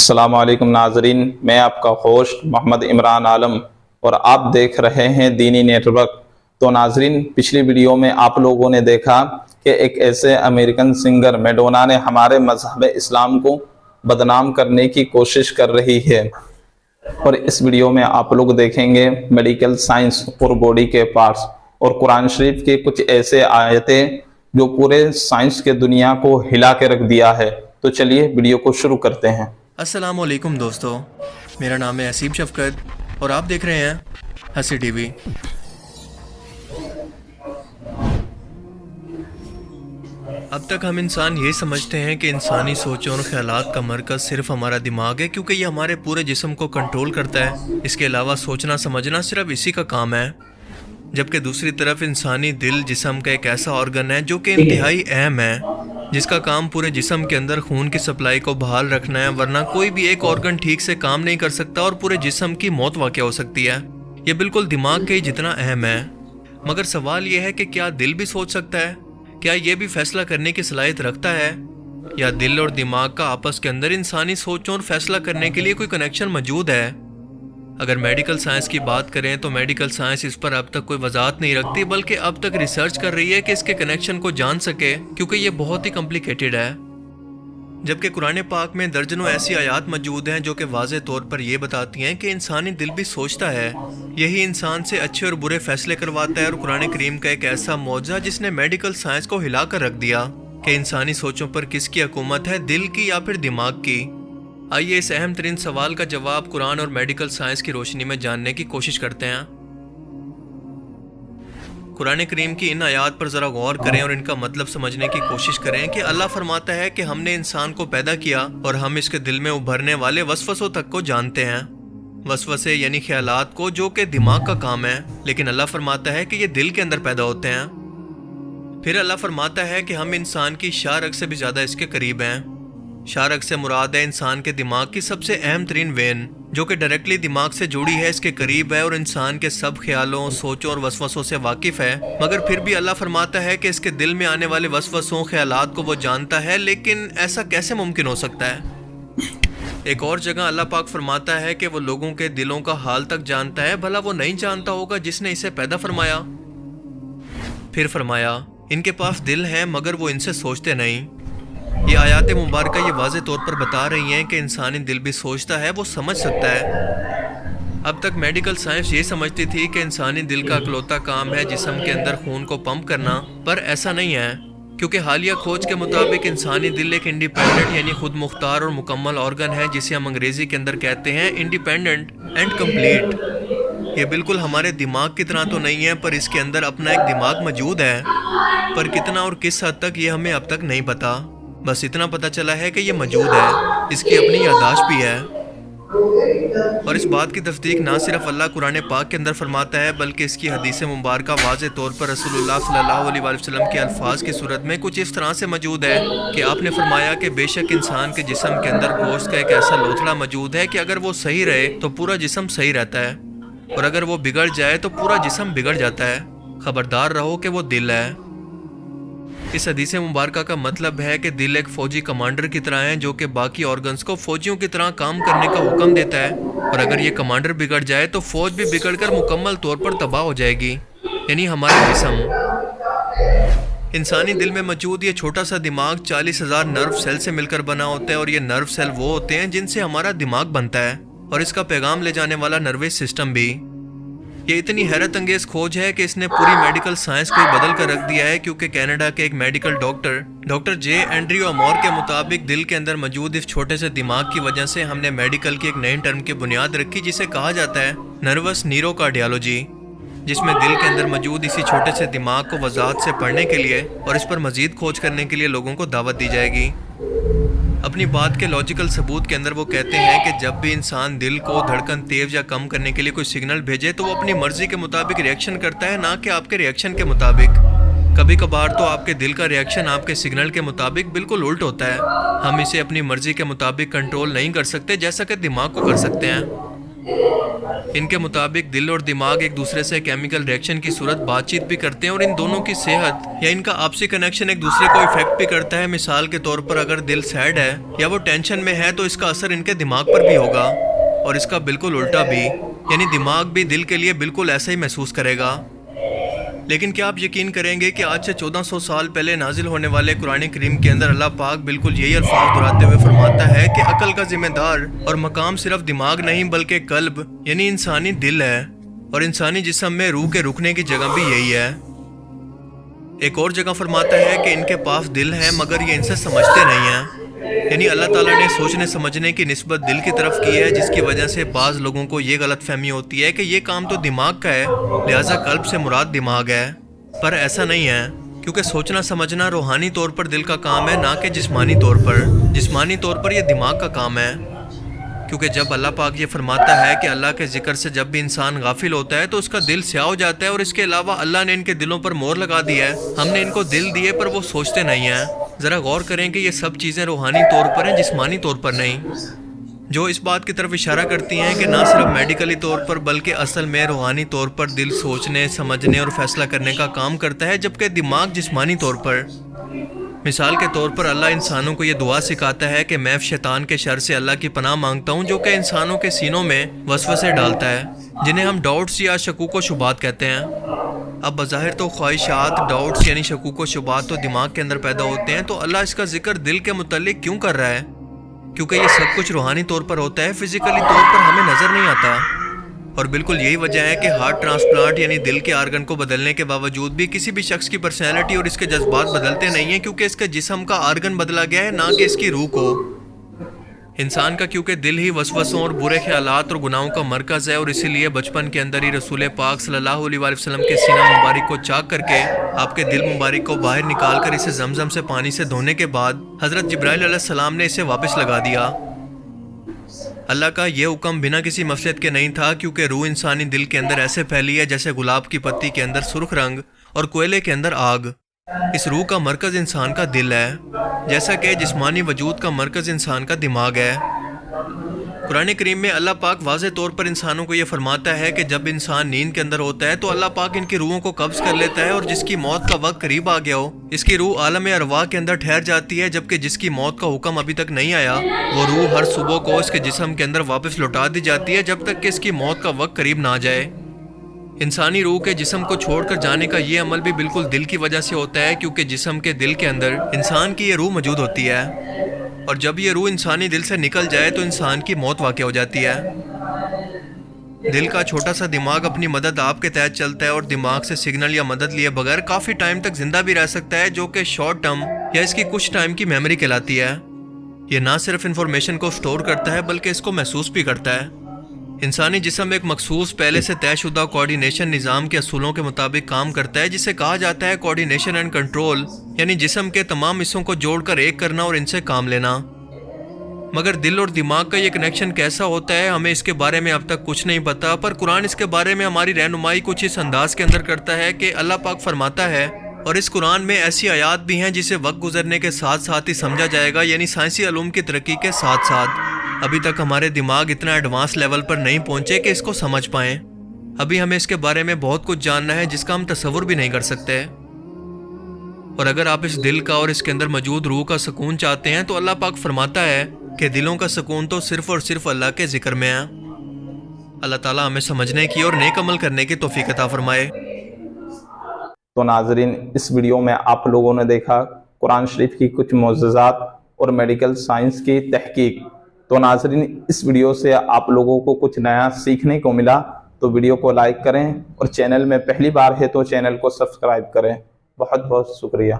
السلام علیکم ناظرین، میں آپ کا ہوسٹ محمد عمران عالم اور آپ دیکھ رہے ہیں دینی نیٹ ورک۔ تو ناظرین، پچھلی ویڈیو میں آپ لوگوں نے دیکھا کہ ایک ایسے امریکن سنگر میڈونا نے ہمارے مذہب اسلام کو بدنام کرنے کی کوشش کر رہی ہے، اور اس ویڈیو میں آپ لوگ دیکھیں گے میڈیکل سائنس اور باڈی کے پارٹس اور قرآن شریف کے کچھ ایسے آیتیں جو پورے سائنس کے دنیا کو ہلا کے رکھ دیا ہے۔ تو چلیے ویڈیو کو شروع کرتے ہیں۔ السلام علیکم دوستو، میرا نام ہے حسیب شفقت اور آپ دیکھ رہے ہیں ہنسی ٹی وی۔ اب تک ہم انسان یہ سمجھتے ہیں کہ انسانی سوچوں اور خیالات کا مرکز صرف ہمارا دماغ ہے، کیونکہ یہ ہمارے پورے جسم کو کنٹرول کرتا ہے۔ اس کے علاوہ سوچنا سمجھنا صرف اسی کا کام ہے، جبکہ دوسری طرف انسانی دل جسم کا ایک ایسا آرگن ہے جو کہ انتہائی اہم ہے، جس کا کام پورے جسم کے اندر خون کی سپلائی کو بحال رکھنا ہے، ورنہ کوئی بھی ایک آرگن ٹھیک سے کام نہیں کر سکتا اور پورے جسم کی موت واقع ہو سکتی ہے۔ یہ بالکل دماغ کے جتنا اہم ہے۔ مگر سوال یہ ہے کہ کیا دل بھی سوچ سکتا ہے؟ کیا یہ بھی فیصلہ کرنے کی صلاحیت رکھتا ہے؟ یا دل اور دماغ کا آپس کے اندر انسانی سوچوں اور فیصلہ کرنے کے لیے کوئی کنیکشن موجود ہے؟ اگر میڈیکل سائنس کی بات کریں تو میڈیکل سائنس اس پر اب تک کوئی وضاحت نہیں رکھتی، بلکہ اب تک ریسرچ کر رہی ہے کہ اس کے کنیکشن کو جان سکے، کیونکہ یہ بہت ہی کمپلیکیٹڈ ہے۔ جبکہ قرآن پاک میں درجنوں ایسی آیات موجود ہیں جو کہ واضح طور پر یہ بتاتی ہیں کہ انسانی دل بھی سوچتا ہے، یہی انسان سے اچھے اور برے فیصلے کرواتا ہے۔ اور قرآن کریم کا ایک ایسا معجزہ جس نے میڈیکل سائنس کو ہلا کر رکھ دیا کہ انسانی سوچوں پر کس کی حکومت ہے، دل کی یا پھر دماغ کی؟ آئیے اس اہم ترین سوال کا جواب قرآن اور میڈیکل سائنس کی روشنی میں جاننے کی کوشش کرتے ہیں۔ قرآن کریم کی ان آیات پر ذرا غور کریں اور ان کا مطلب سمجھنے کی کوشش کریں کہ اللہ فرماتا ہے کہ ہم نے انسان کو پیدا کیا اور ہم اس کے دل میں ابھرنے والے وسوسوں تک کو جانتے ہیں۔ وسوسے یعنی خیالات کو، جو کہ دماغ کا کام ہے، لیکن اللہ فرماتا ہے کہ یہ دل کے اندر پیدا ہوتے ہیں۔ پھر اللہ فرماتا ہے کہ ہم انسان کی شاہ رگ سے بھی زیادہ اس کے قریب ہیں۔ شاہ رگ سے مراد ہے انسان کے دماغ کی سب سے اہم ترین وین، جو کہ ڈائریکٹلی دماغ سے جڑی ہے، اس کے قریب ہے اور انسان کے سب خیالوں، سوچوں اور وسوسوں سے واقف ہے۔ مگر پھر بھی اللہ فرماتا ہے کہ اس کے دل میں آنے والے وسوسوں، خیالات کو وہ جانتا ہے، لیکن ایسا کیسے ممکن ہو سکتا ہے؟ ایک اور جگہ اللہ پاک فرماتا ہے کہ وہ لوگوں کے دلوں کا حال تک جانتا ہے، بھلا وہ نہیں جانتا ہوگا جس نے اسے پیدا فرمایا؟ پھر فرمایا، ان کے پاس دل ہیں مگر وہ ان سے سوچتے نہیں۔ یہ آیات مبارکہ یہ واضح طور پر بتا رہی ہیں کہ انسانی دل بھی سوچتا ہے، وہ سمجھ سکتا ہے۔ اب تک میڈیکل سائنس یہ سمجھتی تھی کہ انسانی دل کا اکلوتا کام ہے جسم کے اندر خون کو پمپ کرنا، پر ایسا نہیں ہے، کیونکہ حالیہ کھوج کے مطابق انسانی دل ایک انڈیپینڈنٹ یعنی خود مختار اور مکمل آرگن ہے، جسے ہم انگریزی کے اندر کہتے ہیں انڈیپینڈنٹ اینڈ کمپلیٹ۔ یہ بالکل ہمارے دماغ کی طرح تو نہیں ہے، پر اس کے اندر اپنا ایک دماغ موجود ہے، پر کتنا اور کس حد تک یہ ہمیں اب تک نہیں پتا۔ بس اتنا پتہ چلا ہے کہ یہ موجود ہے، اس کی اپنی یادداشت بھی ہے۔ اور اس بات کی تصدیق نہ صرف اللہ قرآن پاک کے اندر فرماتا ہے، بلکہ اس کی حدیث مبارکہ واضح طور پر رسول اللہ صلی اللہ علیہ وآلہ وسلم کے الفاظ کی صورت میں کچھ اس طرح سے موجود ہے کہ آپ نے فرمایا کہ بے شک انسان کے جسم کے اندر گوشت کا ایک ایسا لوتھڑا موجود ہے کہ اگر وہ صحیح رہے تو پورا جسم صحیح رہتا ہے، اور اگر وہ بگڑ جائے تو پورا جسم بگڑ جاتا ہے۔ خبردار رہو کہ وہ دل ہے۔ اس حدیث مبارکہ کا مطلب ہے کہ دل ایک فوجی کمانڈر کی طرح ہے، جو کہ باقی آرگنز کو فوجیوں کی طرح کام کرنے کا حکم دیتا ہے، اور اگر یہ کمانڈر بگڑ جائے تو فوج بھی بگڑ کر مکمل طور پر تباہ ہو جائے گی، یعنی ہمارا جسم۔ انسانی دل میں موجود یہ چھوٹا سا دماغ 40,000 نرو سیل سے مل کر بنا ہوتا ہے، اور یہ نرو سیل وہ ہوتے ہیں جن سے ہمارا دماغ بنتا ہے، اور اس کا پیغام لے جانے والا نروس سسٹم بھی۔ یہ اتنی حیرت انگیز کھوج ہے کہ اس نے پوری میڈیکل سائنس کو بدل کر رکھ دیا ہے، کیونکہ کینیڈا کے ایک میڈیکل ڈاکٹر جے اینڈریو امور کے مطابق دل کے اندر موجود اس چھوٹے سے دماغ کی وجہ سے ہم نے میڈیکل کی ایک نئی ٹرم کی بنیاد رکھی، جسے کہا جاتا ہے نروس نیورو کارڈیالوجی، جس میں دل کے اندر موجود اسی چھوٹے سے دماغ کو وضاحت سے پڑھنے کے لیے اور اس پر مزید کھوج کرنے کے لیے لوگوں کو دعوت دی جائے گی۔ اپنی بات کے لاجیکل ثبوت کے اندر وہ کہتے ہیں کہ جب بھی انسان دل کو دھڑکن تیز یا کم کرنے کے لیے کوئی سگنل بھیجے تو وہ اپنی مرضی کے مطابق ریئیکشن کرتا ہے، نہ کہ آپ کے ریئیکشن کے مطابق۔ کبھی کبھار تو آپ کے دل کا ریئیکشن آپ کے سگنل کے مطابق بالکل الٹ ہوتا ہے۔ ہم اسے اپنی مرضی کے مطابق کنٹرول نہیں کر سکتے، جیسا کہ دماغ کو کر سکتے ہیں۔ ان کے مطابق دل اور دماغ ایک دوسرے سے کیمیکل ریئیکشن کی صورت بات چیت بھی کرتے ہیں اور ان دونوں کی صحت یا ان کا آپسی کنیکشن ایک دوسرے کو افیکٹ بھی کرتا ہے۔ مثال کے طور پر اگر دل سیڈ ہے یا وہ ٹینشن میں ہے تو اس کا اثر ان کے دماغ پر بھی ہوگا، اور اس کا بالکل الٹا بھی، یعنی دماغ بھی دل کے لیے بالکل ایسا ہی محسوس کرے گا۔ لیکن کیا آپ یقین کریں گے کہ آج سے 1400 سال پہلے نازل ہونے والے قرآن کریم کے اندر اللہ پاک بالکل یہی الفاظ دہراتے ہوئے فرماتا ہے کہ عقل کا ذمہ دار اور مقام صرف دماغ نہیں بلکہ قلب یعنی انسانی دل ہے، اور انسانی جسم میں روح کے رکنے کی جگہ بھی یہی ہے۔ ایک اور جگہ فرماتا ہے کہ ان کے پاس دل ہے مگر یہ ان سے سمجھتے نہیں ہیں، یعنی اللہ تعالیٰ نے سوچنے سمجھنے کی نسبت دل کی طرف کی ہے، جس کی وجہ سے بعض لوگوں کو یہ غلط فہمی ہوتی ہے کہ یہ کام تو دماغ کا ہے لہٰذا قلب سے مراد دماغ ہے، پر ایسا نہیں ہے، کیونکہ سوچنا سمجھنا روحانی طور پر دل کا کام ہے، نہ کہ جسمانی طور پر۔ جسمانی طور پر یہ دماغ کا کام ہے، کیونکہ جب اللہ پاک یہ فرماتا ہے کہ اللہ کے ذکر سے جب بھی انسان غافل ہوتا ہے تو اس کا دل سیاہ ہو جاتا ہے، اور اس کے علاوہ اللہ نے ان کے دلوں پر مہر لگا دی ہے، ہم نے ان کو دل دیے پر وہ سوچتے نہیں ہیں۔ ذرا غور کریں کہ یہ سب چیزیں روحانی طور پر ہیں، جسمانی طور پر نہیں، جو اس بات کی طرف اشارہ کرتی ہیں کہ نہ صرف میڈیکلی طور پر بلکہ اصل میں روحانی طور پر دل سوچنے سمجھنے اور فیصلہ کرنے کا کام کرتا ہے، جبکہ دماغ جسمانی طور پر۔ مثال کے طور پر اللہ انسانوں کو یہ دعا سکھاتا ہے کہ میں شیطان کے شر سے اللہ کی پناہ مانگتا ہوں، جو کہ انسانوں کے سینوں میں وسوسے ڈالتا ہے، جنہیں ہم ڈاؤٹس یا شکوک و شبہات کہتے ہیں۔ اب بظاہر تو خواہشات، ڈاؤٹس یعنی شکوک و شبہات تو دماغ کے اندر پیدا ہوتے ہیں، تو اللہ اس کا ذکر دل کے متعلق کیوں کر رہا ہے؟ کیونکہ یہ سب کچھ روحانی طور پر ہوتا ہے، فزیکلی طور پر ہمیں نظر نہیں آتا، اور بالکل یہی وجہ ہے کہ ہارٹ ٹرانسپلانٹ یعنی دل کے آرگن کو بدلنے کے باوجود بھی کسی بھی شخص کی پرسنالٹی اور اس کے جذبات بدلتے نہیں ہیں، کیونکہ اس کے جسم کا آرگن بدلا گیا ہے، نہ کہ اس کی روح کو۔ انسان کا کیونکہ دل ہی وسوسوں اور برے خیالات اور گناہوں کا مرکز ہے، اور اسی لیے بچپن کے اندر ہی رسول پاک صلی اللہ علیہ وآلہ وسلم کے سینہ مبارک کو چاک کر کے آپ کے دل مبارک کو باہر نکال کر اسے زمزم سے پانی سے دھونے کے بعد حضرت جبرائیل علیہ السلام نے اسے واپس لگا دیا۔ اللہ کا یہ حکم بنا کسی مفسد کے نہیں تھا، کیونکہ روح انسانی دل کے اندر ایسے پھیلی ہے جیسے گلاب کی پتی کے اندر سرخ رنگ اور کوئلے کے اندر آگ۔ اس روح کا مرکز انسان کا دل ہے، جیسا کہ جسمانی وجود کا مرکز انسان کا دماغ ہے۔ قرآن کریم میں اللہ پاک واضح طور پر انسانوں کو یہ فرماتا ہے کہ جب انسان نیند کے اندر ہوتا ہے تو اللہ پاک ان کی روحوں کو قبض کر لیتا ہے، اور جس کی موت کا وقت قریب آ گیا ہو اس کی روح عالم ارواح کے اندر ٹھہر جاتی ہے، جبکہ جس کی موت کا حکم ابھی تک نہیں آیا وہ روح ہر صبح کو اس کے جسم کے اندر واپس لوٹا دی جاتی ہے، جب تک کہ اس کی موت کا وقت قریب نہ آ جائے۔ انسانی روح کے جسم کو چھوڑ کر جانے کا یہ عمل بھی بالکل دل کی وجہ سے ہوتا ہے، کیونکہ جسم کے دل کے اندر انسان کی یہ روح موجود ہوتی ہے، اور جب یہ روح انسانی دل سے نکل جائے تو انسان کی موت واقع ہو جاتی ہے۔ دل کا چھوٹا سا دماغ اپنی مدد آپ کے تحت چلتا ہے، اور دماغ سے سگنل یا مدد لیے بغیر کافی ٹائم تک زندہ بھی رہ سکتا ہے، جو کہ شارٹ ٹرم یا اس کی کچھ ٹائم کی میموری کہلاتی ہے۔ یہ نہ صرف انفارمیشن کو سٹور کرتا ہے بلکہ اس کو محسوس بھی کرتا ہے۔ انسانی جسم ایک مخصوص پہلے سے طے شدہ کوارڈینیشن نظام کے اصولوں کے مطابق کام کرتا ہے، جسے کہا جاتا ہے کوارڈینیشن اینڈ کنٹرول، یعنی جسم کے تمام حصوں کو جوڑ کر ایک کرنا اور ان سے کام لینا۔ مگر دل اور دماغ کا یہ کنیکشن کیسا ہوتا ہے ہمیں اس کے بارے میں اب تک کچھ نہیں پتا، پر قرآن اس کے بارے میں ہماری رہنمائی کچھ اس انداز کے اندر کرتا ہے کہ اللہ پاک فرماتا ہے، اور اس قرآن میں ایسی آیات بھی ہیں جسے وقت گزرنے کے ساتھ ساتھ ہی سمجھا جائے گا، یعنی سائنسی علوم کی ترقی کے ساتھ ساتھ ابھی تک ہمارے دماغ اتنا ایڈوانس لیول پر نہیں پہنچے کہ اس کو سمجھ پائیں۔ ابھی ہمیں اس کے بارے میں بہت کچھ جاننا ہے جس کا ہم تصور بھی نہیں کر سکتے، اور اگر آپ اس دل کا اور اس کے اندر موجود روح کا سکون چاہتے ہیں تو اللہ پاک فرماتا ہے کہ دلوں کا سکون تو صرف اور صرف اللہ کے ذکر میں ہے۔ اللہ تعالیٰ ہمیں سمجھنے کی اور نیک عمل کرنے کی توفیق عطا فرمائے۔ تو ناظرین، اس ویڈیو میں آپ لوگوں نے دیکھا قرآن شریف کی کچھ معجزات اور میڈیکل سائنس کی تحقیق۔ تو ناظرین، اس ویڈیو سے آپ لوگوں کو کچھ نیا سیکھنے کو ملا، تو ویڈیو کو لائک کریں، اور چینل میں پہلی بار ہے تو چینل کو سبسکرائب کریں۔ بہت بہت شکریہ۔